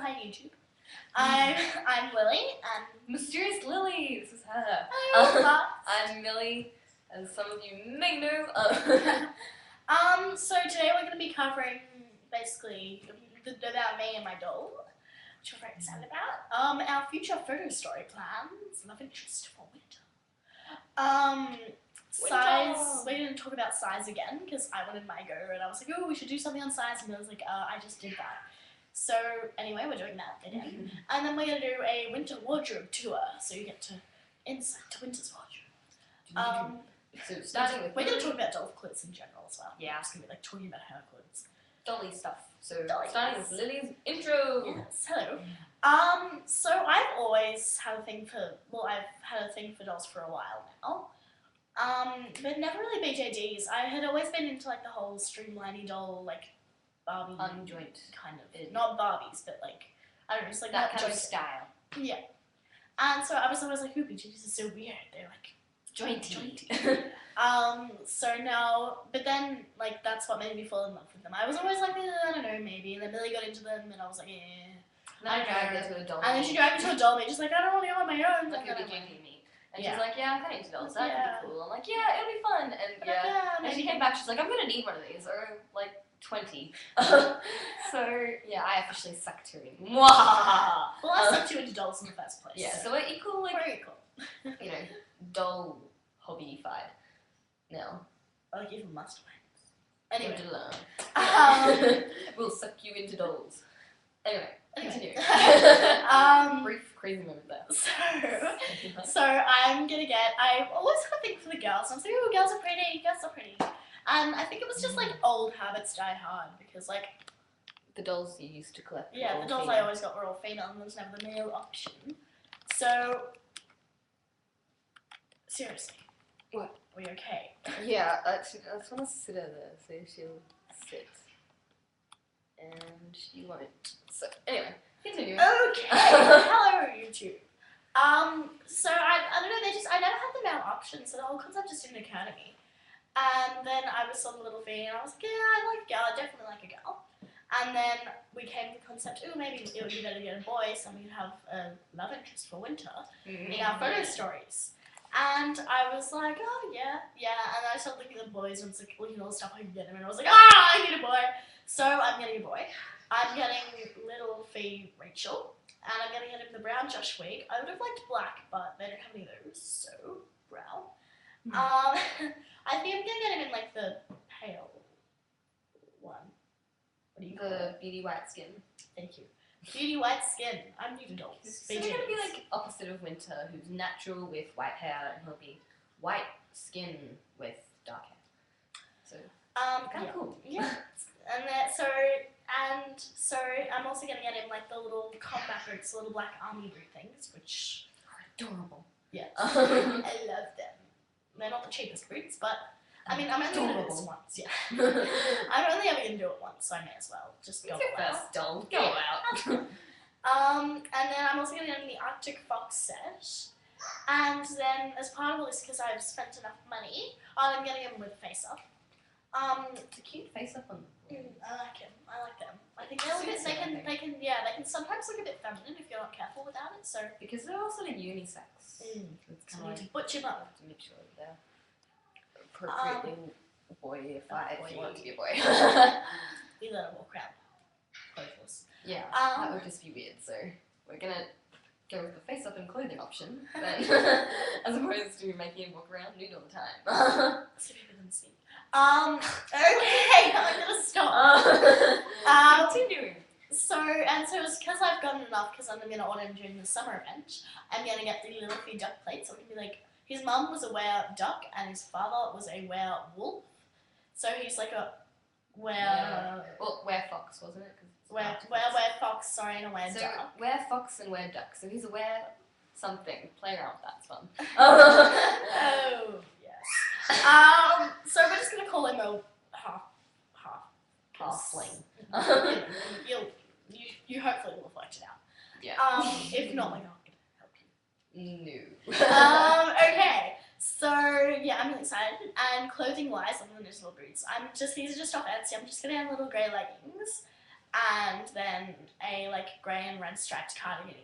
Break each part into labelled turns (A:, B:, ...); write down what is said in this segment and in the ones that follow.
A: hi YouTube. I'm Lily, and
B: Mysterious Lily, this is her. I'm Millie, as some of you may know.
A: So today we're going to be covering basically about me and my doll, which we're very excited about. Our future photo story plans, love interest for winter. Size. We're going to talk about size again because I wanted my go, and I was like, oh, we should do something on size, and I was like, I just did that. So anyway, we're doing that again, and then we're going to do a winter wardrobe tour, so you get to insight to winter's wardrobe.
B: So starting with...
A: We're going to talk about doll clothes in general as well.
B: Yeah.
A: It's going to be like talking about her clothes.
B: Dolly stuff. So
A: Dolly
B: starting with Lily's intro.
A: Yes, hello. So I've always had a thing for, I've had a thing for dolls for a while now. But never really BJDs. I had always been into like the whole streamliney doll, like Barbie.
B: Unjoint.
A: Kind of. Not Barbies, but like, I don't know, it's like
B: that
A: not
B: kind of
A: joint.
B: style.
A: Yeah. And so I was always like, ooh, BJDs are so weird. They're like,
B: Jointy.
A: So now, but then, like, that's what made me fall in love with them. I was always like, I don't know, maybe. And then Millie got into them, and I was like, eh.
B: Then I dragged her to a doll.
A: And then she dragged me to a doll meet, just like, I don't want to go on my own.
B: Like a BJD meet. And
A: Yeah.
B: she's like, yeah, I'm kind of into dolls. That could be cool. I'm like, yeah, it'll be fun. And and she came back, she's like, I'm going to need one of these, or like 20. So, yeah, I officially sucked her in.
A: Well, I sucked you into dolls in the first place.
B: Yeah, so we're equal, like,
A: we're equal.
B: You know, doll hobby-fied. Now.
A: I like even masterminds. Anyway.
B: We'll suck you into dolls. Anyway. Continue. Brief crazy moment there.
A: So I'm gonna get. I always have a thing for the girls. I'm like, oh, girls are pretty. Girls are pretty. And I think it was just like old habits die hard because like
B: the dolls you used to collect.
A: Yeah, the dolls female. I always got were all female, and there was never the male option. So seriously,
B: what?
A: Are you okay?
B: Yeah, I just want to sit her there so she'll sit. And she won't. So, anyway, continue.
A: Okay. Hello, YouTube. So I don't know, I never had the male option, so the whole concept just didn't occur to me. And then I was on the little thing, and I was like, yeah, I like a girl, I definitely like a girl. And then we came to the concept, oh, maybe it would be better to get a boy, so we could have a love interest for winter in our photo stories. And I was like, oh, yeah. And I started looking at the boys and was like, looking at all the stuff I could get them. And I was like, I need a boy. So I'm getting a boy. I'm getting little Fee Rachel. And I'm going to get him the brown Josh wig. I would have liked black, but they don't have any of those. So, brown. I think I'm going to get him in like the pale one. What do you call it?
B: The beauty white skin.
A: Thank you. Beauty white skin. I'm new to dolls.
B: So they're going to be like opposite of Winter, who's natural with white hair, and he'll be white skin with dark hair. So kind of cool.
A: Yeah. So I'm also going to get him like the little combat boots, the little black army boot things, which
B: are adorable.
A: Yeah. I love them. They're not the cheapest boots, but I mean, I'm only going to do this once, yeah. I'm only ever going to do it once, so I may as well just go out.
B: First doll, go out.
A: And then I'm also going to get in the Arctic Fox set. And then, as part of all this, because I've spent enough money, I'm getting him with face up.
B: It's a cute face up on them.
A: I like him. I like them. I think they can sometimes look a bit feminine if you're not careful without it. So
B: because they're also like unisex.
A: It's kind of like to butch him up.
B: To make sure they're appropriately boyified if you want to be a boy.
A: We let him walk around. Clothes.
B: Yeah, that would just be weird. So we're gonna go with the face up and clothing option, then, as opposed to making him walk around nude all the time.
A: So people can see. Okay, I'm gonna stop.
B: Continuing.
A: So it's because I've gotten enough, because I'm gonna order him during the summer event. I'm gonna get the little Fee duck plate, so it can be like, his mum was a were-duck and his father was a were-wolf. So he's like a
B: were-fox, wasn't it?
A: Were-fox, sorry, and a were-duck.
B: So were-fox and were-duck. So he's a were-something. Play around with that, it's fun.
A: Oh, yes. So we're just gonna call him a halfling. You hopefully will work it out.
B: Yeah.
A: If not, like, I'll help you.
B: No.
A: Okay. So yeah, I'm really excited. And clothing wise, other than his little boots, these are just off Etsy. I'm just gonna have little grey leggings and then a like grey and red striped cardigan.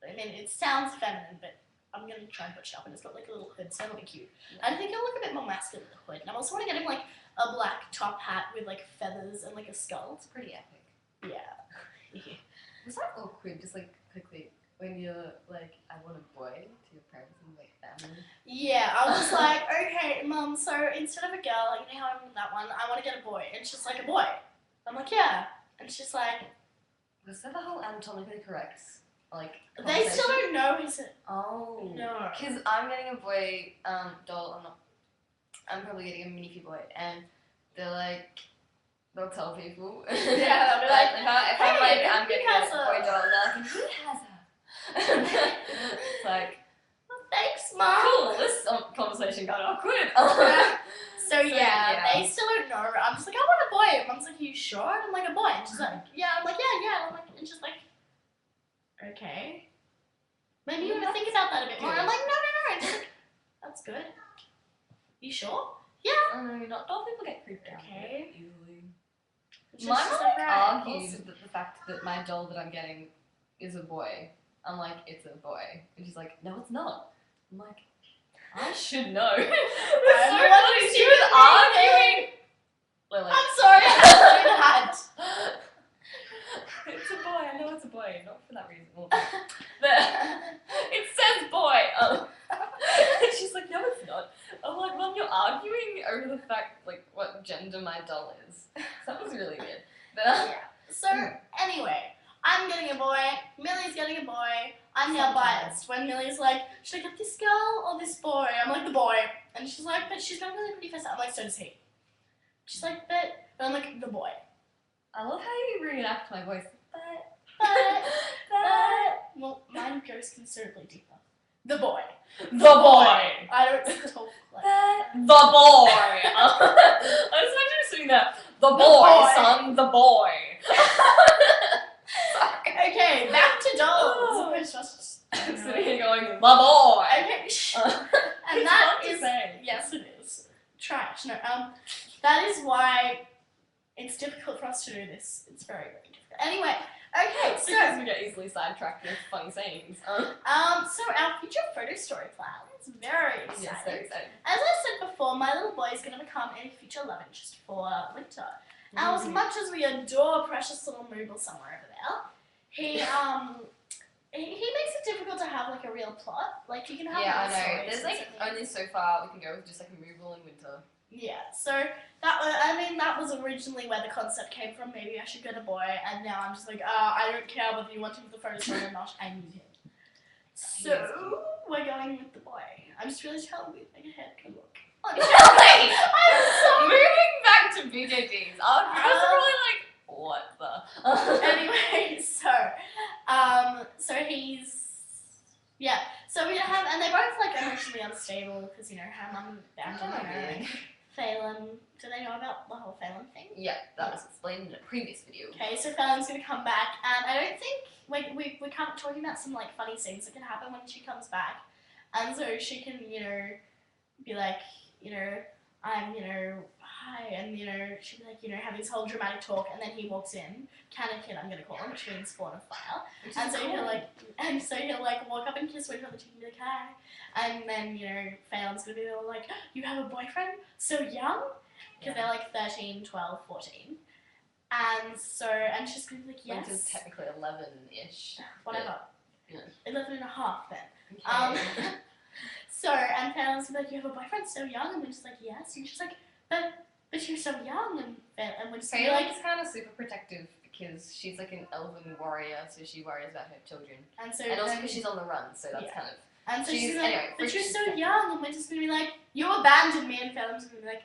A: I mean, it sounds feminine, but I'm gonna try and butch it up, and it's got like a little hood, so it'll be cute. I think it'll look a bit more masculine with the hood, and I also want to get him like a black top hat with like feathers and like a skull.
B: It's pretty epic.
A: Yeah.
B: Was that awkward? Just like quickly when you're like, I want a boy to your parents and like family.
A: Yeah, I was like, okay, mum. So instead of a girl, like you know how I'm with that one, I want to get a boy, and she's like, a boy. I'm like, yeah, and she's like,
B: was that the whole anatomically correct? Like
A: they still don't know, is it?
B: Oh
A: No.
B: Because I'm getting a boy doll. I'm probably getting a mini boy, and they're like, they'll tell people.
A: Yeah, they'll be like,
B: if I'm like, I'm getting a boy doll, they're like, who has her? It's like,
A: thanks, mom.
B: cool. This conversation got awkward.
A: So yeah, they still don't know. I'm just like, I want a boy. And mom's like, are you sure? And I'm like, a boy. And she's like, yeah. I'm like, yeah. And I'm like, and she's like, okay. Maybe you want to think about that a bit more. I'm like, no. And she's like, that's good. You sure? Yeah.
B: Oh no, not all people get creeped out
A: Okay.
B: easily.
A: She's
B: My
A: just
B: mom
A: like,
B: like,
A: right,
B: argued
A: awesome.
B: that the fact that my doll that I'm getting is a boy. I'm like, it's a boy. And she's like, no, it's not. I'm like, I should know. It's so funny. She was arguing. Lily.
A: I'm sorry, I didn't do that.
B: It's a boy. I know it's a boy. Not for that reason. Well, it says boy. She's like, no, it's not. I'm like, Mom, you're arguing over the fact, like, what gender my doll is. So that was really weird. But
A: Yeah. So anyway, I'm getting a boy. Millie's getting a boy. I'm now biased when Millie's like, should I get this girl or this boy? I'm like, the boy. And she's like, but she's got a really pretty face. I'm like, so does he. She's like, but I'm like, the boy.
B: I love how you reenact my voice.
A: But, well, mine goes considerably deeper. The boy.
B: The boy.
A: I don't talk like
B: The boy. I was actually doing that. The boy, son. The boy.
A: Okay, back to dolls.
B: I'm sitting here going, the boy.
A: Okay, and that is yes, it is trash. No, that is why it's difficult for us to do this. It's very, very difficult. Anyway, okay, so
B: because we get easily sidetracked with funny sayings.
A: so our future photo story plan is very exciting.
B: Yes, very exciting.
A: As I said before, my little boy is going to become a future love interest for winter. Now, as much as we adore precious little Moogle somewhere over there, he makes it difficult to have like a real plot. Like you can have
B: I know.
A: stories
B: There's
A: and
B: like
A: something.
B: only so far we can go with just like a Moogle in winter.
A: Yeah, so that was originally where the concept came from. Maybe I should get a boy, and now I'm just like, I don't care whether you want him for the photo story or not. I need him. So we're going with the boy. I'm just really telling you, like a head can look.
B: Wait, I'm sorry. Moving back to BJDs. I was probably like, what the?
A: Anyway, so he's so we have, and they're both like emotionally unstable because you know her mum abandoned her. And Phelan, do they know about the whole Phelan thing?
B: Yeah, that was explained in a previous video.
A: Okay, so Phelan's gonna come back, and I don't think we're kind of talking about some like funny things that can happen when she comes back, and so she can be like I'm hi, and she'd be like have this whole dramatic talk, and then he walks in, Canakin I'm gonna call him, which means spawn of fire, and so he'll walk up and kiss Winter on the cheek and be like hi, and then Phelan's gonna be all like, you have a boyfriend so young, because they're like 13, 12, 14, and she's gonna be like yes.
B: Winter's technically 11-ish.
A: Whatever.
B: Yeah.
A: 11 and a half then.
B: Okay.
A: So, and Phelan's like, you have a boyfriend so young? And we're just like, yes. And she's like, but you're so young. And we're just like,
B: Phelan's kind of super protective because she's like an elven warrior, so she worries about her children.
A: And
B: also because she's on the run, so that's kind of...
A: And so she's like,
B: anyway,
A: but you're so young. And we're just going to be like, you abandoned me. And Phelan's going to be like...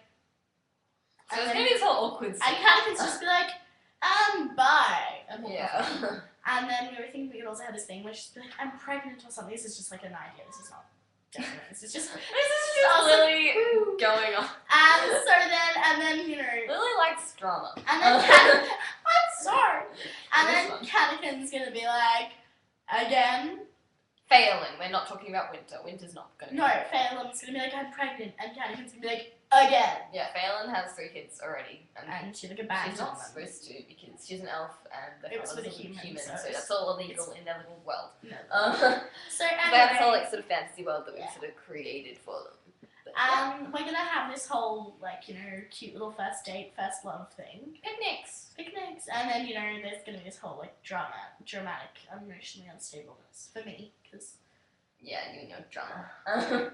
B: So it's going to be this whole awkward scene.
A: And Canakin's just be like, bye. And we'll
B: yeah.
A: And then we were thinking we could also have this thing where she's be like, I'm pregnant or something. This is just like an idea. This is not definite. This is just
B: Lily going on.
A: And then
B: Lily likes drama.
A: And then I'm sorry. And then Canakin's gonna be like, again.
B: Phelan. We're not talking about Winter. Winter's not gonna.
A: No, Phelan's gonna be like, I'm pregnant, and Canakin's gonna be like, Again.
B: Yeah, Phelan has 3 kids already.
A: And she's like a bad
B: she's not
A: dog.
B: supposed to because she's an elf and the
A: It was
B: father's
A: with a
B: a
A: human,
B: so
A: so
B: that's all illegal in their little world.
A: No. So
B: That's all
A: anyway,
B: like sort of fantasy world that we've sort of created for them. But,
A: we're gonna have this whole like, you know, cute little first date, first love thing. Picnics. And then, you know, there's gonna be this whole like dramatic, emotionally unstableness for me, because
B: yeah, you and your drama.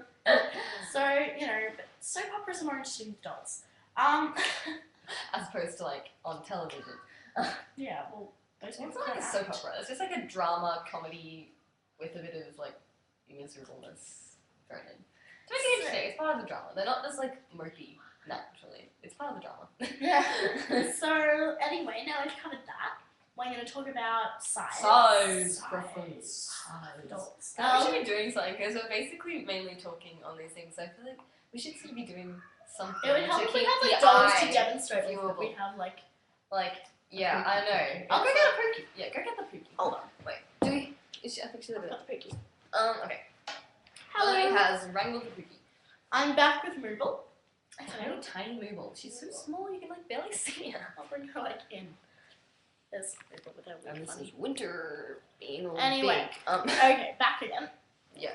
A: so, you know, but soap operas are more interesting with dolls.
B: As opposed to like on television.
A: Yeah, well, those
B: It's
A: ones
B: not like a
A: come
B: soap
A: out.
B: opera. It's just like a drama comedy with a bit of like miserableness thrown in. To make it interesting, it's part of the drama. They're not just like mopey naturally. It's part of the drama.
A: Yeah. So anyway, now we've covered that, we're going to talk about size.
B: Size preference.
A: Dolls.
B: We should be doing something because we're basically mainly talking on these things. So I feel like we should sort of be doing something.
A: It would help
B: to
A: if we
B: keep
A: had like
B: the
A: dolls
B: eye
A: to demonstrate with,
B: viewable.
A: but we have like.
B: Yeah, I know.
A: I'll go get a pookie.
B: Yeah, go get the pookie.
A: Hold on.
B: Wait, do we? I think she's a bit.
A: Got the pookie.
B: Okay.
A: Hello.
B: Ellie has wrangled the pookie.
A: I'm back with Mooble.
B: It's a really tiny Mooble. She's so small you can like barely see her.
A: I'll bring her like in. There's Mooble with her
B: And
A: really
B: this
A: funny.
B: is winter being all
A: Anyway.
B: big.
A: Okay, back again.
B: Yeah.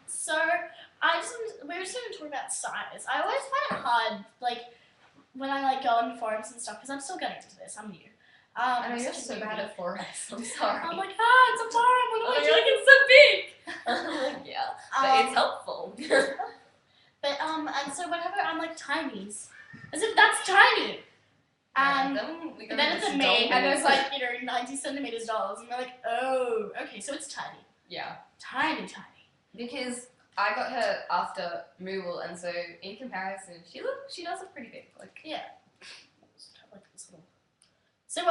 A: So we were just going to talk about size. I always find it hard, like, when I like go on forums and stuff, because I'm still getting into this. I'm new.
B: I know
A: I'm
B: you're
A: such a
B: so
A: newbie.
B: bad at forests. I'm sorry.
A: I'm like, it's a forum. What do I do?
B: you're like, it's so big. I'm like, yeah, but it's helpful.
A: And so whenever I'm like tinies, as if that's tiny. And then it's a me, and there's like, you know, 90 centimeters dolls, and they're like, oh, okay, so it's tiny.
B: Yeah.
A: Tiny.
B: Because I got her after Moogle, and so in comparison, she does look pretty big. Like,
A: Yeah. Like this little. So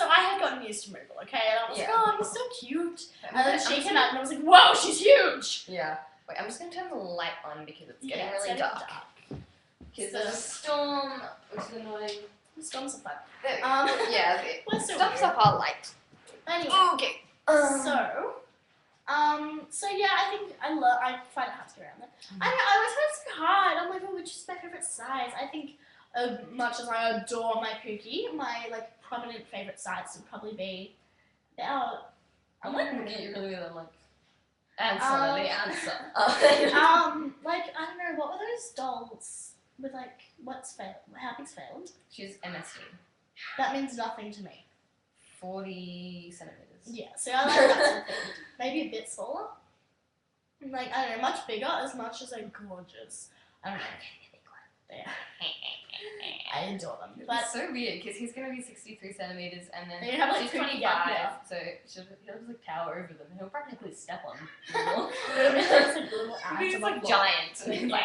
A: I had gotten used to Moogle, okay, and I was like,
B: Yeah.
A: oh, he's so cute. And then she
B: I'm
A: came out, and I was like, whoa, she's huge.
B: Yeah. Wait, I'm just gonna turn the light on because it's getting
A: Yeah,
B: really
A: it's
B: dark.
A: So-
B: Because there's a storm, which is annoying.
A: The storms are fun.
B: There we go. Yeah,
A: We're so
B: stops
A: weird.
B: up our light.
A: Anyway,
B: Okay.
A: So yeah, I find it hard to get around there. I don't know, I always find it so hard. I'm like, oh, which is my favorite size? I think, as much as I adore my Pookie, my like prominent favorite size would probably be about.
B: I'm like looking at you really weird. I'm like, answer the answer.
A: Like I don't know, what were those dolls with like how big's failed?
B: She's MSD.
A: That means nothing to me.
B: 40 centimeters.
A: Yeah, so I like that sort of thing. Maybe a bit smaller. Like, I don't know, much bigger, as much as they're gorgeous. I don't know. Yeah. I adore them. But
B: It's so weird because he's gonna be 63 centimeters and then
A: you have like
B: she's
A: pretty
B: 25,
A: gap
B: so he'll just like tower over them. He'll practically step on them.
A: It's like little ants
B: He's
A: of,
B: like
A: blood.
B: giant. And he's like,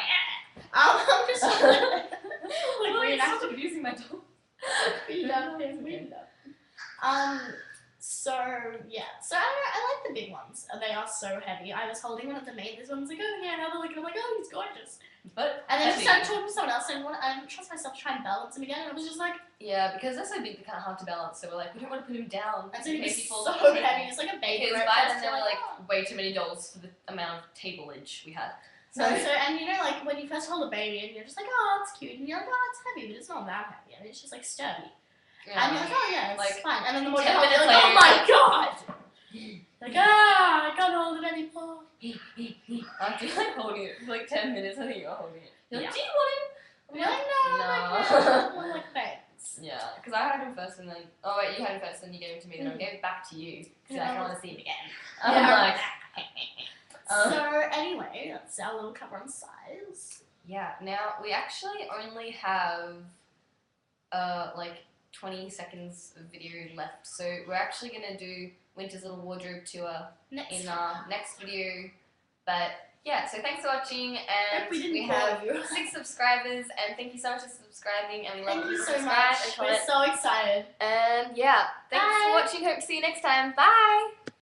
A: I'm just like
B: stop abusing my dog.
A: So yeah, so I don't know, I like the big ones. They are so heavy. I was holding one of the main. This one's like, oh yeah, another look, and I'm like, oh, he's gorgeous.
B: But
A: And then
B: heavy.
A: she started talking to someone else, and I didn't trust myself to try and balance him again. And I was just like,
B: Yeah, because they're so big, they're kind of hard to balance. So we're like, we don't want to put him down.
A: and so he
B: in
A: was
B: case he
A: so
B: falls off the
A: heavy.
B: table.
A: It's like a baby.
B: Because
A: right?
B: by
A: So
B: then there were like
A: oh.
B: way too many dolls for the amount of tablage we had.
A: So and you know, like when you first hold a baby, and you're just like, oh, it's cute, and you're like, oh, it's heavy, but it's not that heavy, and it's just like sturdy. And you're like, oh yeah, it's
B: Like,
A: fine. And then the more
B: 10
A: you hold it, you're
B: minutes
A: like, oh
B: later,
A: my god! Like, I can't hold it anymore.
B: after like holding it for like 10 minutes, I think you're holding it. You're like,
A: Yeah.
B: do you want him?
A: You're like, no,
B: No.
A: I'm like, thanks.
B: Yeah, because I had him first and then, oh wait, you had him first and you gave him to me, then I gave it back to you because I don't want to see him again. I'm like,
A: So anyway, that's our little cover on size.
B: yeah, now we actually only have like 20 seconds of video left, so we're actually going to do Winter's little wardrobe tour in our next video, but yeah, so thanks for watching, and
A: Hope we didn't
B: we
A: bore
B: have
A: you.
B: 6 subscribers, and thank you so much for subscribing, and we love
A: Thank
B: you
A: you
B: to
A: so
B: subscribe
A: much.
B: and
A: We're
B: comment,
A: so excited.
B: and yeah, thanks
A: Bye.
B: for watching, hope to see you next time, bye!